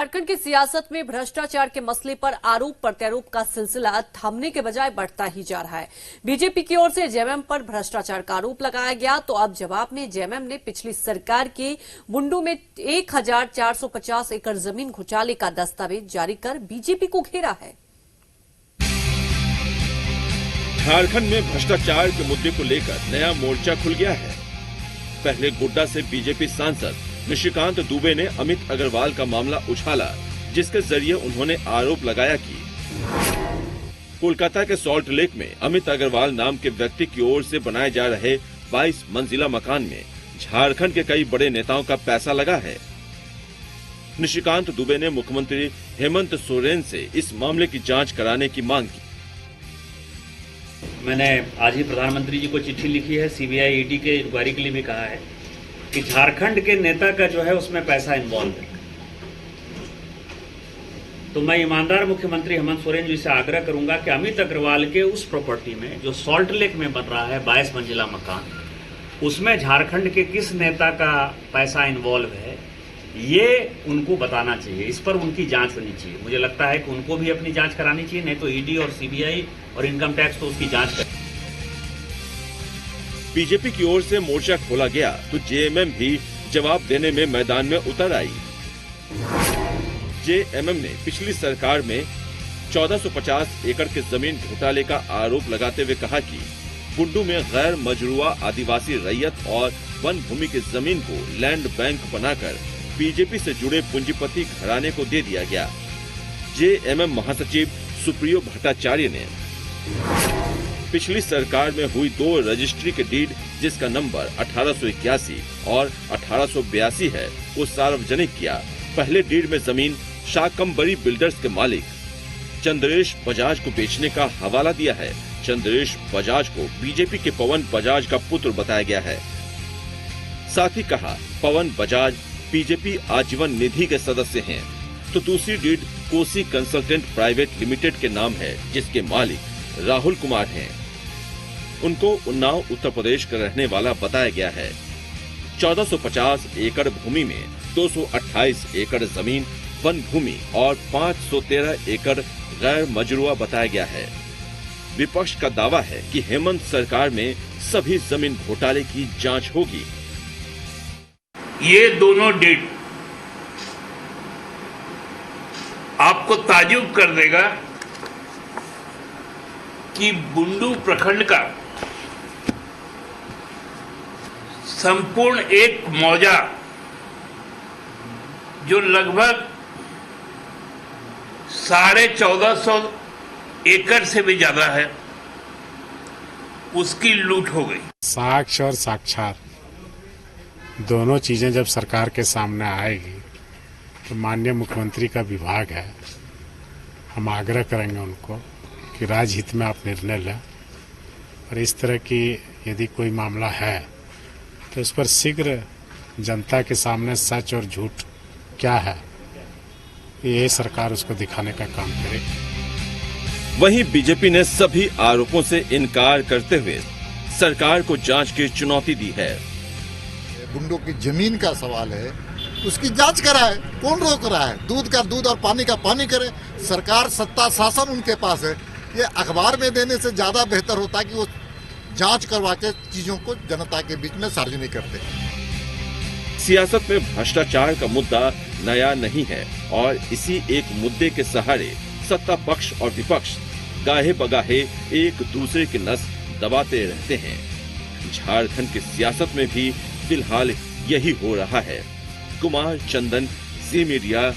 झारखंड की सियासत में भ्रष्टाचार के मसले पर आरोप प्रत्यारोप का सिलसिला थमने के बजाय बढ़ता ही जा रहा है। बीजेपी की ओर से जेएमएम पर भ्रष्टाचार का आरोप लगाया गया, तो अब जवाब में जेएमएम ने पिछली सरकार के बुंडू में 1450 एकड़ जमीन घोटाले का दस्तावेज जारी कर बीजेपी को घेरा है। झारखंड में भ्रष्टाचार के मुद्दे को लेकर नया मोर्चा खुल गया है। पहले गोड्डा से बीजेपी सांसद निशिकांत दुबे ने अमित अग्रवाल का मामला उछाला, जिसके जरिए उन्होंने आरोप लगाया कि कोलकाता के सॉल्ट लेक में अमित अग्रवाल नाम के व्यक्ति की ओर से बनाए जा रहे 22 मंजिला मकान में झारखंड के कई बड़े नेताओं का पैसा लगा है। निशिकांत दुबे ने मुख्यमंत्री हेमंत सोरेन से इस मामले की जांच कराने की मांग की। मैंने आज ही प्रधानमंत्री जी को चिट्ठी लिखी है, सीबीआई ईडी के इंक्वायरी के लिए भी कहा है कि झारखंड के नेता का जो है उसमें पैसा इन्वॉल्व है। तो मैं ईमानदार मुख्यमंत्री हेमंत सोरेन जी से आग्रह करूंगा कि अमित अग्रवाल के उस प्रॉपर्टी में जो सॉल्ट लेक में बन रहा है 22 मंजिला मकान, उसमें झारखंड के किस नेता का पैसा इन्वॉल्व है, ये उनको बताना चाहिए। इस पर उनकी जांच होनी चाहिए। मुझे लगता है कि उनको भी अपनी जांच करानी चाहिए, नहीं तो ईडी और सीबीआई और इनकम टैक्स तो उसकी जांच करे। बीजेपी की ओर से मोर्चा खोला गया तो जेएमएम भी जवाब देने में मैदान में उतर आई। जेएमएम ने पिछली सरकार में 1450 एकड़ के जमीन घोटाले का आरोप लगाते हुए कहा कि बुंडू में गैर मजरूआ आदिवासी रैयत और वन भूमि की जमीन को लैंड बैंक बनाकर बीजेपी से जुड़े पूंजीपति घराने को दे दिया गया। जेएमएम महासचिव सुप्रियो भट्टाचार्य ने पिछली सरकार में हुई 2 रजिस्ट्री के डीड, जिसका नंबर 1881 और 1882 है, वो सार्वजनिक किया। पहले डीड में जमीन शाकंबरी बिल्डर्स के मालिक चंद्रेश बजाज को बेचने का हवाला दिया है। चंद्रेश बजाज को बीजेपी के पवन बजाज का पुत्र बताया गया है। साथ ही कहा पवन बजाज बीजेपी आजीवन निधि के सदस्य हैं। तो दूसरी deed Kosi consultant private limited के नाम है, जिसके मालिक राहुल कुमार हैं। उनको उन्नाव उत्तर प्रदेश का रहने वाला बताया गया है। 1450 एकड़ भूमि में 228 एकड़ जमीन वन भूमि और 513 एकड़ गैर मजरूआ बताया गया है। विपक्ष का दावा है कि हेमंत सरकार में सभी जमीन घोटाले की जांच होगी। ये दोनों डीड आपको ताज्जुब कर देगा कि बुंडू प्रखंड का संपूर्ण एक मौजा जो लगभग 1450 एकड़ से भी ज्यादा है, उसकी लूट हो गई। साक्ष्य और साक्षात दोनों चीजें जब सरकार के सामने आएगी तो माननीय मुख्यमंत्री का विभाग है, हम आग्रह करेंगे उनको कि राजहित में आप निर्णय लें और इस तरह की यदि कोई मामला है तो उस पर शीघ्र जनता के सामने सच और झूठ क्या है, ये सरकार उसको दिखाने का काम करेगी। वहीं बीजेपी ने सभी आरोपों से इनकार करते हुए सरकार को जांच की चुनौती दी है। बुंडू की जमीन का सवाल है, उसकी जांच कराए। कौन रोक रहा है? दूध का दूध और पानी का पानी करे। सरकार सत्ता शासन उनके पास है। ये अखबार में देने से ज्यादा बेहतर होता कि वो जांच करवा के चीजों को जनता के बीच में सार्वजनिक करते हैं। सियासत में भ्रष्टाचार का मुद्दा नया नहीं है और इसी एक मुद्दे के सहारे सत्ता पक्ष और विपक्ष गाहे बगाहे एक दूसरे की नस दबाते रहते हैं। झारखंड की सियासत में भी फिलहाल यही हो रहा है। कुमार चंदन, जी मीडिया,